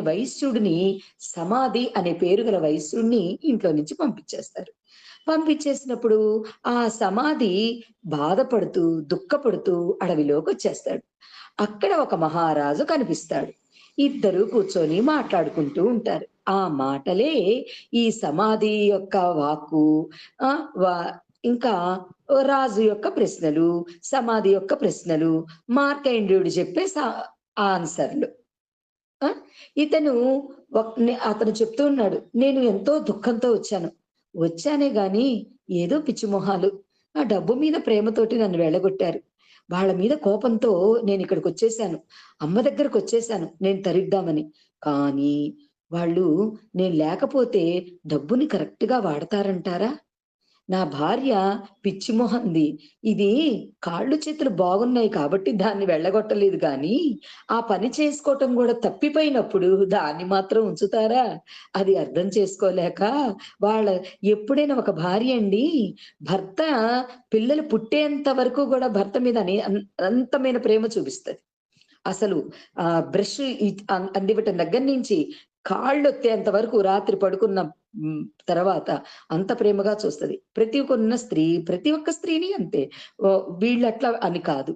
వైశ్యుడిని, సమాధి అనే పేరు గల వైశ్యుడిని ఇంట్లో నుంచి పంపించేస్తారు. పంపించేసినప్పుడు ఆ సమాధి బాధపడుతూ, దుఃఖపడుతూ అడవిలోకొచ్చేస్తాడు. అక్కడ ఒక మహారాజు కనిపిస్తాడు. ఇద్దరు కూర్చొని మాట్లాడుకుంటూ ఉంటారు. ఆ మాటలే ఈ సమాధి యొక్క వాక్కు, ఆహ్, వా ఇంకా రాజు యొక్క ప్రశ్నలు, సమాధి యొక్క ప్రశ్నలు, మార్కండేయుడు చెప్పే ఆన్సర్‌లు. ఆ! ఇతను అతను చెప్తూ ఉన్నాడు. నేను ఎంతో దుఃఖంతో వచ్చాను. వచ్చానే గాని ఏదో పిచ్చి మొహాలు. ఆ డబ్బు మీద ప్రేమతోటి నన్ను వెళ్ళగొట్టారు. వాళ్ళ మీద కోపంతో నేనిక్కడికొచ్చేసాను. అమ్మ దగ్గరకొచ్చేసాను నేను తరిద్దామని. కానీ వాళ్ళు నేను లేకపోతే డబ్బుని కరెక్ట్‌గా వాడతారంటారా? నా భార్య పిచ్చి మొహంది. ఇది కాళ్ళు చేతులు బాగున్నాయి కాబట్టి దాన్ని వెళ్ళగొట్టలేదు గానీ, ఆ పని చేసుకోవటం గూడా తప్పిపోయినప్పుడు దాన్ని మాత్రం ఉంచుతారా? అది అర్థం చేసుకోలేక వాళ్ళ ఎప్పుడైనా ఒక భార్య అండి, భర్త పిల్లలు పుట్టేంత వరకు గూడా భర్త మీద అనంతమైన ప్రేమ చూపిస్తది. అసలు బ్రష్ అందివ్వటం దగ్గర నుంచి కాళ్ళొత్తేంత వరకు రాత్రి పడుకున్న హ్మ్, తర్వాత అంత ప్రేమగా చూస్తది. ప్రతి ఒక్క స్త్రీని అంతే. వీళ్ళట్లా అని కాదు.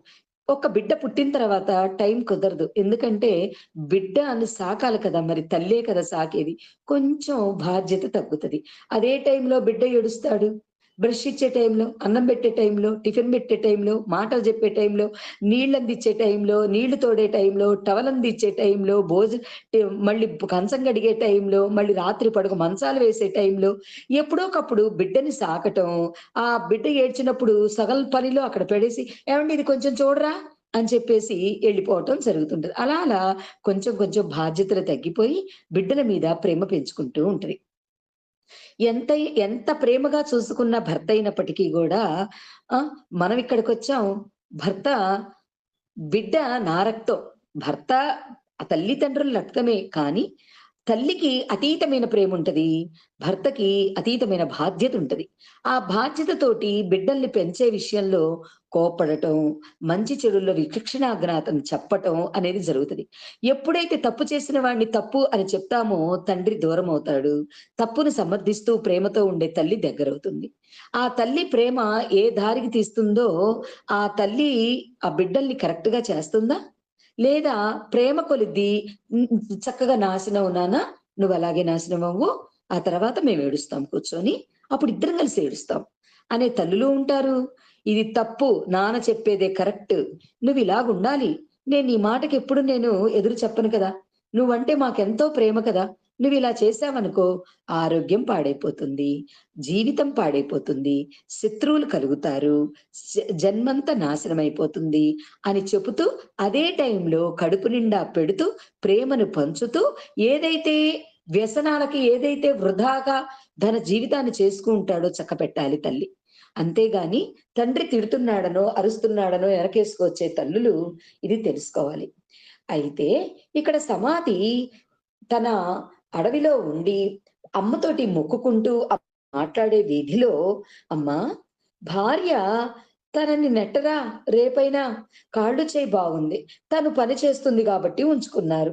ఒక బిడ్డ పుట్టిన తర్వాత టైం కుదరదు. ఎందుకంటే బిడ్డని సాకాలి కదా! మరి తల్లే కదా సాకేది. కొంచెం బాధ్యత తగ్గుతది. అదే టైంలో బిడ్డ ఏడుస్తాడు. బ్రష్ ఇచ్చే టైంలో, అన్నం పెట్టే టైంలో, టిఫిన్ పెట్టే టైంలో, మాటలు చెప్పే టైంలో, నీళ్ళందిచ్చే టైంలో, నీళ్లు తోడే టైంలో, టవలందిచ్చే టైంలో, మళ్ళీ కంచం కడిగే టైంలో, మళ్ళీ రాత్రి మంచాలు వేసే టైంలో, ఎప్పుడో ఒకప్పుడు బిడ్డని సాకటం, ఆ బిడ్డ ఏడ్చినప్పుడు సగం పనిలో అక్కడ పడేసి, "ఏవండీ ఇది కొంచెం చూడరా" అని చెప్పేసి ఎళ్ళిపోవటం జరుగుతుంటది. అలా అలా కొంచెం కొంచెం బాధ్యతలు తగ్గిపోయి, బిడ్డల మీద ప్రేమ పెంచుకుంటూ ఉంటది. ఎంత ఎంత ప్రేమగా చూసుకున్న భర్త అయినప్పటికీ గూడా ఆహ్, మనం ఇక్కడికొచ్చాం. భర్త బిడ్డ నా రక్తం. భర్త తల్లిదండ్రుల రక్తమే కానీ, తల్లికి అతీతమైన ప్రేముంటది. భర్తకి అతీతమైన బాధ్యతుంటది. ఆ బాధ్యతతోటి బిడ్డల్ని పెంచే విషయంలో కోప్పడటం, మంచి చెడుల్లో విచక్షణాజ్ఞాతం చెప్పటం అనేది జరుగుతది. ఎప్పుడైతే తప్పు చేసిన వాడిని తప్పు అని చెప్తామో తండ్రి దూరమవుతాడు. తప్పును సమర్థిస్తూ ప్రేమతో ఉండే తల్లి దగ్గరవుతుంది. ఆ తల్లి ప్రేమ ఏ దారికి తీస్తుందో ఆ తల్లి ఆ బిడ్డల్ని కరెక్ట్‌గా చేస్తుందా? లేదా ప్రేమ కొలిద్ది హ్మ్. చక్కగా నాశనం నాన్న నువ్వలాగే నాశనమవ్వు. ఆ తర్వాత మేమేడుస్తాం కూర్చొని. అప్పుడు ఇద్దరం కలిసి ఏడుస్తాం. అనే తల్లులు ఉంటారు. ఇది తప్పు. నాన్న చెప్పేదే కరెక్ట్. నువ్విలాగుండాలి. నేను నీ మాటకెప్పుడు ఎదురు చెప్పను కదా! నువ్వంటే మాకెంతో ప్రేమ కదా! నువ్విలా చేశావనుకో ఆరోగ్యం పాడైపోతుంది. జీవితం పాడైపోతుంది. శత్రువులు కలుగుతారు. జన్మంతా నాశనమైపోతుంది అని చెబుతూ అదే టైంలో కడుపు నిండా పెడుతూ, ప్రేమను పంచుతూ, ఏదైతే ఏదైతే వృధాగా తన జీవితాన్ని చేసుకుంటాడో చక్కపెట్టాలి తల్లి. అంతేగాని తండ్రి తిడుతున్నాడనో, అరుస్తున్నాడనో ఎనకేసుకొచ్చే తల్లులు ఇది తెలుసుకోవాలి. అయితే ఇక్కడ సమాధి తన అడవిలో ఉండి అమ్మతోటి మొక్కుకుంటూ మాట్లాడే వీధిలో, "అమ్మా! భార్య తనని నెట్టరా రేపైనా కాళ్ళు చేయి బాగుంది. తను పని చేస్తుంది గాబట్టి ఉంచుకున్నారు.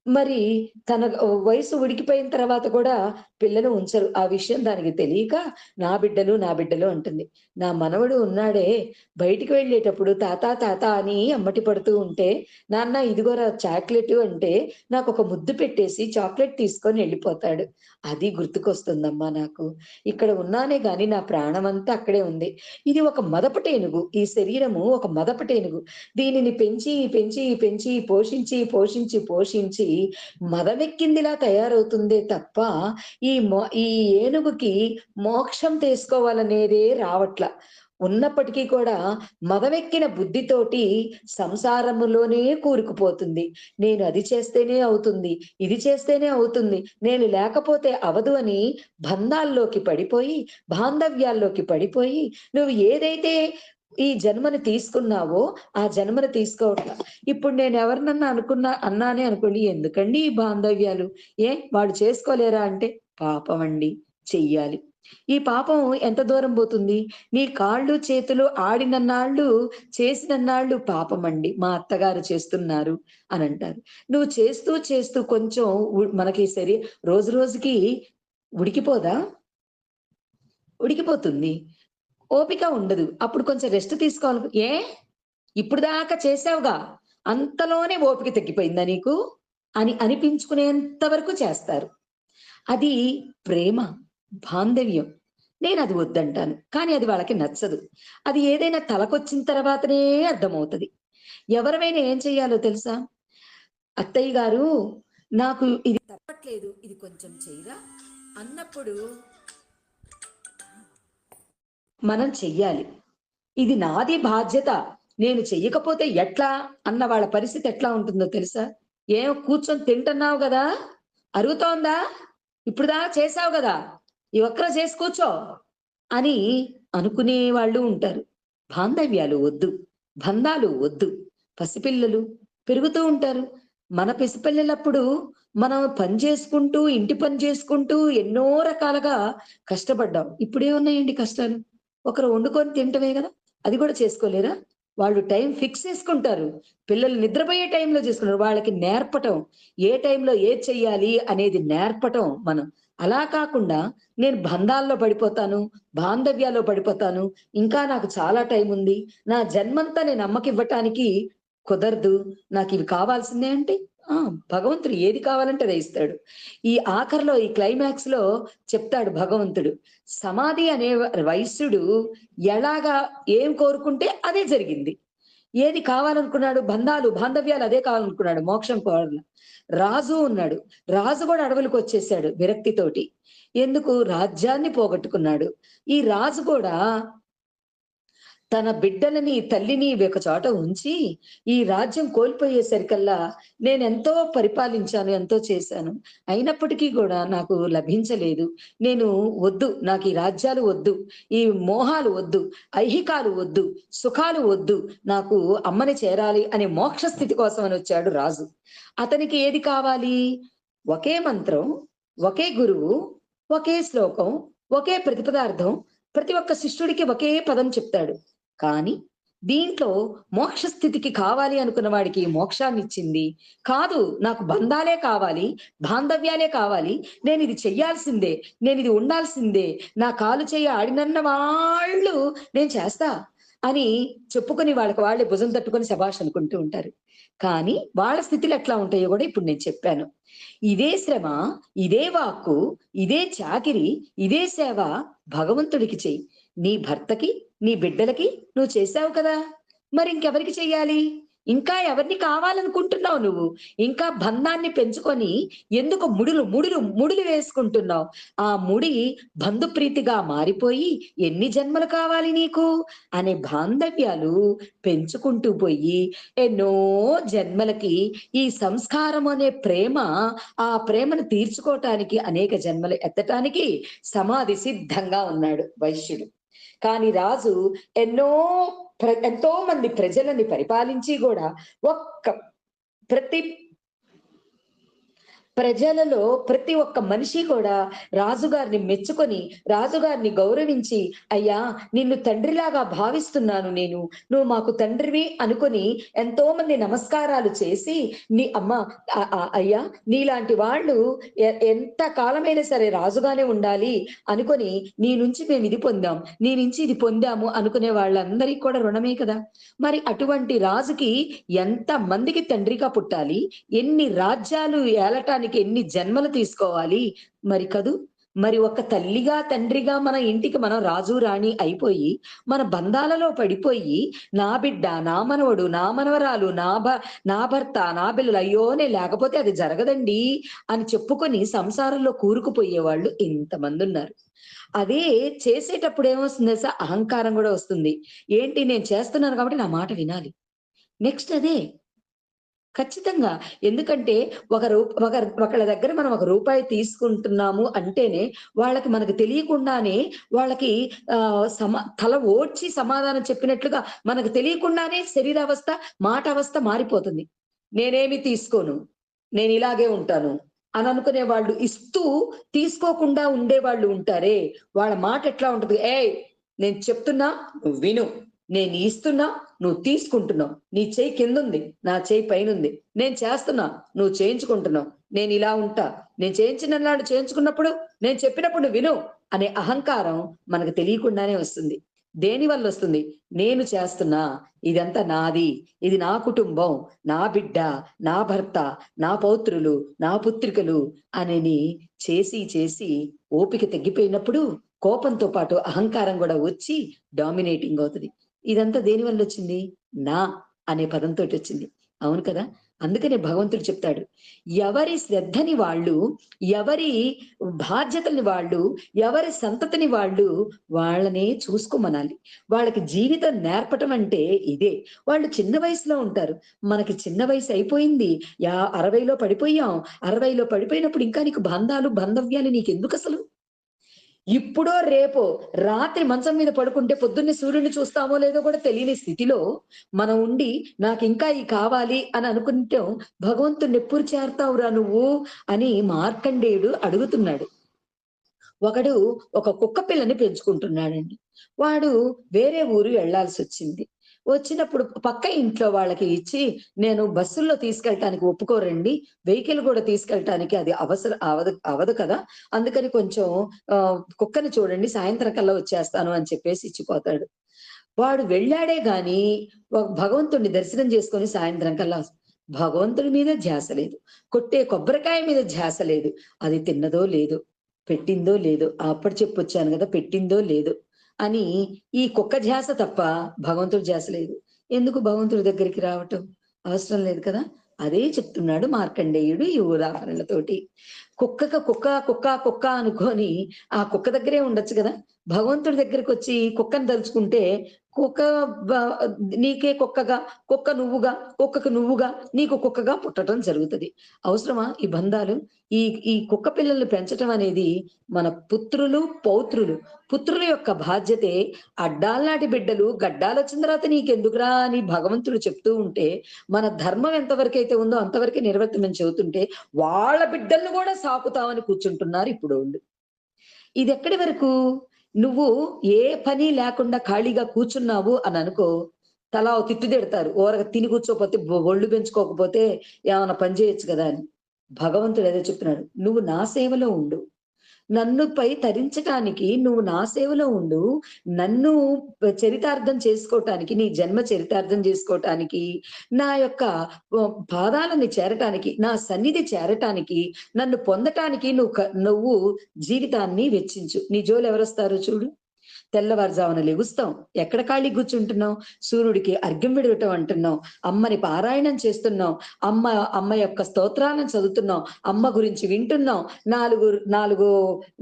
మరి తన వయసు ఉడికిపోయిన తర్వాత కూడా పిల్లలు ఉంచరు. ఆ విషయం దానికి తెలియక నా బిడ్డలు అంటుంది. నా మనవడు ఉన్నాడే బయటికి వెళ్ళేటప్పుడు తాత తాత అని అమ్మటి పడుతూ ఉంటే, నాన్న ఇదిగోరా చాక్లెటు అంటే నాకొక ముద్దు పెట్టేసి చాక్లెట్ తీసుకొని ఎళ్ళిపోతాడు. అది గుర్తుకొస్తుందమ్మా నాకు. ఇక్కడ ఉన్నానే గాని నా ప్రాణమంతా అక్కడే ఉంది. ఇది ఒక మదపుటేనుగు. ఈ శరీరము ఒక మదపుటేనుగు. దీనిని పెంచి, పెంచి, పెంచి, పోషించి మదమెక్కిందిలా తయారవుతుందే తప్ప, ఈ ఏనుగుకి మోక్షం తీసుకోవాలనేదే రావట్ల. ఉన్నప్పటికీ కూడా మదమెక్కిన బుద్ధితోటి సంసారములోనే కూరుకుపోతుంది. నేను అది చేస్తేనే అవుతుంది. ఇది చేస్తేనే అవుతుంది. నేను లేకపోతే అవ్వదు అని బంధాల్లోకి పడిపోయి, బాంధవ్యాల్లోకి పడిపోయి, నువ్వు ఏదైతే ఈ జన్మని తీసుకున్నావో, ఆ జన్మని తీసుకోవట్ల. ఇప్పుడు నేనెవరినన్నా అన్నానే అనుకోండి, "ఎందుకండి ఈ బాంధవ్యాలు? ఏ వాళ్ళు చేసుకోలేరా?" అంటే, పాపమండి చెయ్యాలి. ఈ పాపం ఎంత దూరం పోతుంది? నీ కాళ్ళు, చేతులు ఆడినన్నాళ్ళు, చేసినన్నాళ్ళు పాపమండి. మా అత్తగారు చేస్తున్నారు అనంటారు. నువ్వు చేస్తూ, చేస్తూ కొంచెం మనకి రోజు రోజుకి ఉడికిపోదా? ఉడికిపోతుంది. ఓపిక ఉండదు. అప్పుడు కొంచెం రెస్ట్ తీసుకోవాలి. ఇప్పుడు దాకా చేసావుగా, అంతలోనే ఓపిక తగ్గిపోయిందా నీకు? అని అనిపించుకునేంత వరకు చేస్తారు. అది ప్రేమ, బాంధవ్యం. నేనది వద్దంటాను. కానీ అది వాళ్ళకి నచ్చదు. అది ఏదైనా తలకొచ్చిన తర్వాతనే అర్థమవుతది. ఎవరమైనా ఏం చెయ్యాలో తెలుసా? అత్తయ్య గారు నాకు ఇది తప్పట్లేదు. ఇది కొంచెం చెయ్యరా? అన్నప్పుడు మనం చెయ్యాలి. ఇది నాది బాధ్యత. నేను చెయ్యకపోతే ఎట్లా? అన్న వాళ్ళ పరిస్థితి ఎట్లా ఉంటుందో తెలుసా? ఏం కూర్చొని తింటున్నావు గదా! అరుగుతోందా? ఇప్పటిదాకా చేసావు గదా! ఈ ఒక్కరోజు చేసి కూర్చో అని అనుకునే వాళ్ళు ఉంటారు. బాంధవ్యాలు వద్దు. బంధాలు వద్దు. పసిపిల్లలు పెరుగుతూ ఉంటారు. మన పసిపిల్లలప్పుడు మనం పని చేసుకుంటూ, ఇంటి పని చేసుకుంటూ ఎన్నో రకాలుగా కష్టపడ్డాం. ఇప్పుడేమున్నాయండి కష్టాలు? ఒకరు వండుకొని తినటమే గదా! అది కూడా చేసుకోలేరా? వాళ్ళు టైం ఫిక్స్ చేసుకుంటారు. పిల్లలు నిద్రపోయే టైంలో చేసుకున్నారు. వాళ్ళకి నేర్పటం. ఏ టైంలో ఏది చెయ్యాలి అనేది నేర్పటం మనం. అలా కాకుండా నేను బంధాల్లో పడిపోతాను, బాంధవ్యాల్లో పడిపోతాను. ఇంకా నాకు చాలా టైముంది. నా జన్మంతా నేను అమ్మకివ్వటానికి కుదరదు. నాకివి కావాల్సిందే అంటే ఆ! భగవంతుడు ఏది కావాలంటే అదే ఇస్తాడు. ఈ ఆఖరిలో ఈ క్లైమాక్స్‌లో చెప్తాడు భగవంతుడు. సమాధి అనే వైశ్యుడు ఎలాగా ఏం కోరుకుంటే అదే జరిగింది. ఏది కావాలనుకున్నాడు? బంధాలు, బాంధవ్యాలు అదే కావాలనుకున్నాడు. మోక్షం కోరల. రాజు ఉన్నాడు. రాజు గూడా అడవులకొచ్చేసాడు విరక్తితోటి. ఎందుకు? రాజ్యాన్ని పోగొట్టుకున్నాడు. ఈ రాజు కూడా తన బిడ్డలని, తల్లిని ఒక చోట ఉంచి, ఈ రాజ్యం కోల్పోయేసరికల్లా నేనెంతో పరిపాలించాను, ఎంతో చేశాను. అయినప్పటికీ గూడా నాకు లభించలేదు. నేను వద్దు, నాకీ రాజ్యాలు వద్దు, ఈ మోహాలు వద్దు, ఐహికాలు వద్దు, సుఖాలు వద్దు, నాకు అమ్మని చేరాలి అనే మోక్ష స్థితి కోసమనొచ్చాడు రాజు. అతనికి ఏది కావాలి? ఒకే మంత్రం, ఒకే గురువు, ఒకే శ్లోకం, ఒకే ప్రతిపదార్థం, ప్రతి ఒక్క శిష్యుడికి ఒకే పదం చెప్తాడు. కానీ దీంట్లో మోక్ష స్థితికి కావాలి అనుకున్న వాడికి మోక్షాన్నిచ్చింది. కాదు నాకు బంధాలే కావాలి, బాంధవ్యాలే కావాలి, నేనిది చెయ్యాల్సిందే, నేనిది ఉండాల్సిందే, నా కాలు చెయ్యి ఆడినన్న వాళ్ళు నేను చేస్తా అని చెప్పుకొని వాళ్ళకి వాళ్ళే భుజం తట్టుకొని శభాష్ అనుకుంటూ ఉంటారు. కానీ వాళ్ళ స్థితులు ఎట్లా ఉంటాయో గూడా ఇప్పుడు నేను చెప్పాను. ఇదే శ్రమ, ఇదే వాక్కు, ఇదే చాకిరీ, ఇదే సేవ భగవంతుడికి చెయ్యి. నీ భర్తకి, నీ బిడ్డలకి నువ్వు చేశావు కదా! మరింకెవరికి చెయ్యాలి? ఇంకా ఎవరిని కావాలనుకుంటున్నావు నువ్వు? ఇంకా బంధాన్ని పెంచుకొని ఎందుకు ముడులు వేసుకుంటున్నావు? ఆ ముడి బంధుప్రీతిగా మారిపోయి ఎన్ని జన్మలు కావాలి నీకు? అనే బాంధవ్యాలు పెంచుకుంటూ పోయి ఎన్నో జన్మలకి ఈ సంస్కారం అనే ప్రేమ, ఆ ప్రేమను తీర్చుకోవటానికి అనేక జన్మలు ఎత్తటానికి సమాధి సిద్ధంగా ఉన్నాడు వైశ్యుడు. కానీ రాజు ఎన్నో ఎంతో మంది ప్రజలని పరిపాలించి గూడా ఒక్క ప్రతి ప్రజలలో ప్రతి ఒక్క మనిషి కూడా రాజుగారిని మెచ్చుకొని, రాజుగారిని గౌరవించి, "అయ్యా! నిన్ను తండ్రిలాగా భావిస్తున్నాను నేను. నువ్వు మాకు తండ్రివి" అనుకుని ఎంతోమంది నమస్కారాలు చేసి, నీ అమ్మ అయ్యా! నీలాంటి వాళ్ళు ఎంత కాలమైనా సరే రాజుగానే ఉండాలి అనుకోని, నీ నుంచి మేము ఇది పొందాం. నీ నుంచి ఇది పొందాము అనుకునే వాళ్ళందరికి కూడా రుణమే కదా! మరి అటువంటి రాజుకి ఎంత మందికి తండ్రిగా పుట్టాలి? ఎన్ని రాజ్యాలు ఏలటానికి ఎన్ని జన్మలు తీసుకోవాలి మరి కదూ! మరి ఒక తల్లిగా, తండ్రిగా మన ఇంటికి మనం రాజు, రాణి అయిపోయి, మన బంధాలలో పడిపోయి, నా బిడ్డ, నా మనవడు, నా మనవరాలు, నా భర్త, నా పిల్లలు అయ్యో! నేను లేకపోతే అది జరగదండి అని చెప్పుకొని సంసారంలో కూరుకుపోయేవాళ్ళు ఇంతమందున్నారు. అదే చేసేటప్పుడు ఏమొస్తుంది తెలుసా? అహంకారం గూడా వస్తుంది. ఏంటి నేను చేస్తున్నాను కాబట్టి నా మాట వినాలి. నెక్స్ట్ అదే. ఖచ్చితంగా. ఎందుకంటే ఒకళ్ళ దగ్గర మనం ఒక రూపాయి తీసుకుంటున్నాము అంటేనే వాళ్ళకి మనకు తెలియకుండానే వాళ్ళకి తల ఓడ్చి సమాధానం చెప్పినట్లుగా మనకు తెలియకుండానే శరీరావస్థ, మాట అవస్థ మారిపోతుంది. నేనేమి తీసుకోను. నేనిలాగే ఉంటాను. అని అనుకునే వాళ్ళు, ఇస్తూ తీసుకోకుండా ఉండేవాళ్ళు ఉంటారే, వాళ్ళ మాట ఎట్లా ఉంటది? "ఏయ్! నేను చెప్తున్నా నువ్వు విను. నేను ఇస్తున్నా నువ్వు తీసుకుంటున్నావు. నీ చెయ్యి కిందుంది. నా చెయ్యి పైనుంది. నేను చేస్తున్నా నువ్వు చేయించుకుంటున్నావు. నేనిలా ఉంటా. నేను చేయించినన్నాడు చేయించుకున్నప్పుడు, నేను చెప్పినప్పుడు నువ్వు విను" అనే అహంకారం మనకు తెలియకుండానే వస్తుంది. దేనివల్లొస్తుంది? నేను చేస్తున్నా. ఇదంతా నాది. ఇది నా కుటుంబం. నా బిడ్డ, నా భర్త, నా పౌత్రులు, నా పుత్రికలు అనని చేసి ఓపిక తగ్గిపోయినప్పుడు కోపంతో పాటు అహంకారం గూడా వచ్చి డామినేటింగ్ అవుతది. ఇదంతా దేనివల్లొచ్చింది? నా అనే పదంతోటొచ్చింది. అవును కదా! అందుకనే భగవంతుడు చెప్తాడు. ఎవరి శ్రద్ధని వాళ్ళు, ఎవరి బాధ్యతల్ని వాళ్ళు, ఎవరి సంతతిని వాళ్ళు వాళ్ళనే చూసుకోమనాలి. వాళ్ళకి జీవితం నేర్పటం అంటే ఇదే. వాళ్ళు చిన్న వయసులో ఉంటారు. మనకి చిన్న వయసు అయిపోయింది. 60లో పడిపోయాం. 60లో పడిపోయినప్పుడు ఇంకా నీకు బంధాలు, బాంధవ్యాలు నీకెందుకసలు? ఇప్పుడో, రేపో రాత్రి మంచం మీద పడుకుంటే పొద్దున్నే సూర్యుడిని చూస్తామో లేదో కూడా తెలియని స్థితిలో మనం ఉండి, నాకింకా ఇయి కావాలి అని అనుకుంటాం. భగవంతుడినెప్పుడు చేరతావురా నువ్వు అని మార్కండేయుడు అడుగుతున్నాడు. ఒకడు ఒక కుక్క పిల్లని పెంచుకుంటున్నాడండి. వాడు వేరే ఊరు వెళ్ళాల్సొచ్చింది. వచ్చినప్పుడు పక్క ఇంట్లో వాళ్ళకి ఇచ్చి, "నేను బస్సుల్లో తీసుకెళ్ళటానికి ఒప్పుకోరండి. వెహికల్ గూడా తీసుకెళ్ళటానికి అది అవదు అవ్వదు కదా! అందుకని కొంచెం కుక్కని చూడండి సాయంత్రం కల్లా వచ్చేస్తాను" అని చెప్పేసి ఇచ్చిపోతాడు. వాడు వెళ్ళాడే గాని భగవంతుడిని దర్శనం చేసుకొని సాయంత్రం కల్లా భగవంతుడి మీద ధ్యాస లేదు. కొట్టే కొబ్బరికాయ మీద ధ్యాస లేదు. అది తిన్నదో లేదో, పెట్టిందో లేదో, అప్పుడు చెప్పొచ్చాను గదా! పెట్టిందో లేదో అని ఈ కుక్క ధ్యాస తప్ప భగవంతుడి ధ్యాస లేదు. ఎందుకు భగవంతుడి దగ్గరికి రావటం? అవసరం లేదు కదా! అదే చెప్తున్నాడు మార్కండేయుడు ఈ ఉదాహరణలతోటి. కుక్క అనుకోని ఆ కుక్క దగ్గరే ఉండొచ్చు గదా! భగవంతుడి దగ్గరకొచ్చి కుక్కని తలుచుకుంటే కుక్క బ నీకే కుక్కగా, కుక్క నువ్వుగా, కుక్కకు నువ్వుగా, నీకు కుక్కగా పుట్టటం జరుగుతది. అవసరమా ఈ బంధాలు? ఈ ఈ కుక్క పిల్లల్ని పెంచటం అనేది మన పుత్రులు, పౌత్రులు. పుత్రుల యొక్క బాధ్యతే అడ్డాల్లాంటి బిడ్డలు గడ్డాలొచ్చిన తర్వాత నీకెందుకురా అని భగవంతుడు చెప్తూ ఉంటే, మన ధర్మం ఎంతవరకైతే ఉందో అంతవరకే నిర్వర్తించమని చెబుతుంటే, వాళ్ళ బిడ్డల్ని గూడా సాకుతామని కూర్చుంటున్నారు ఇప్పుడోళ్ళు. ఇదెక్కడి వరకు? నువ్వు ఏ పని లేకుండా ఖాళీగా కూర్చున్నావు అననుకో, తలా ఓ తిట్టు తిడతారు. ఓరగా తిని కూర్చోపోతే ఒళ్ళు పెంచుకోకపోతే ఏమన్నా పని చేయొచ్చు గదా! అని. భగవంతుడు అదే చెప్తున్నాడు. నువ్వు నా సేవలో ఉండు. నన్నుపై తరించటానికి నువ్వు నా సేవలో ఉండు. నన్ను చరితార్థం చేసుకోటానికి, నీ జన్మ చరితార్థం జేసుకోటానికి, నా యొక్క పాదాలని చేరటానికి, నా సన్నిధి చేరటానికి, నన్ను పొందటానికి నువ్వు జీవితాన్ని వెచ్చించు. నీ జోలెవరొస్తారు చూడు. తెల్లవారుజామున లెగుస్తాం. ఎక్కడ ఖాళీగా కూర్చుంటున్నాం? సూర్యుడికి అర్ఘ్యం విడవటం అంటున్నాం. అమ్మని పారాయణం చేస్తున్నాం. అమ్మ అమ్మ యొక్క స్తోత్రాలను చదువుతున్నాం. అమ్మ గురించి వింటున్నాం. 4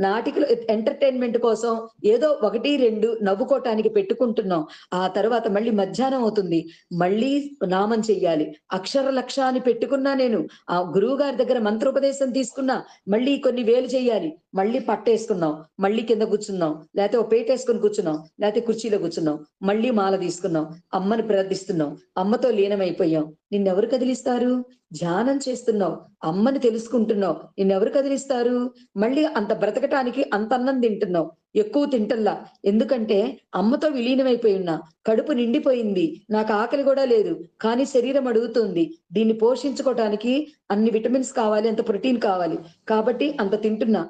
నాటికలు ఎంటర్‌టైన్‌మెంట్ కోసం ఏదో 1, 2 నవ్వుకోటానికి పెట్టుకుంటున్నాం. ఆ తర్వాత మళ్ళీ మధ్యాహ్నం అవుతుంది. మళ్ళీ నామం చెయ్యాలి. అక్షర లక్ష అని పెట్టుకున్నా నేను. ఆ గురువుగారి దగ్గర మంత్రోపదేశం తీసుకున్నా. మళ్ళీ కొన్ని వేలు చెయ్యాలి. మళ్ళీ పట్టేసుకున్నాం. మళ్ళీ కింద కూర్చున్నాం. లేతే ఓ పీటేసుకొని కూర్చున్నాం. లేతే కుర్చీలో కూర్చున్నాం. మళ్ళీ మాల తీసుకున్నాం. అమ్మని ప్రార్థిస్తున్నాం. అమ్మతో లీనమైపోయాం. నిన్నెవరు కదిలిస్తారు? ధ్యానం చేస్తున్నావు. అమ్మని తెలుసుకుంటున్నావు. నిన్నెవరు కదిలిస్తారు? మళ్ళీ అంత బ్రతకటానికి అంత అన్నం తింటున్నావు. ఎక్కువ తింటల్లా. ఎందుకంటే అమ్మతో విలీనమైపోయి ఉన్నా. కడుపు నిండిపోయింది. నాకు ఆకలి గూడా లేదు. కానీ శరీరం అడుగుతుంది. దీన్ని పోషించుకోవటానికి అన్ని విటమిన్స్ కావాలి. అంత ప్రోటీన్ కావాలి. కాబట్టి అంత తింటున్నా.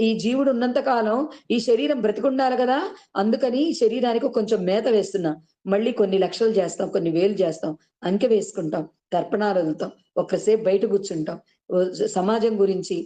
ఈ జీవుడు ఉన్నంత కాలం ఈ శరీరం బ్రతికుండాలి గదా! అందుకని ఈ శరీరానికి కొంచెం మేత వేస్తున్నా. మళ్ళీ కొన్ని లక్షలు చేస్తాం. కొన్ని వేలు చేస్తాం. అంకె వేసుకుంటాం. తర్పణాలొదులుతాం. ఒక్కసేపు బయట కూర్చుంటాం. సమాజం గురించి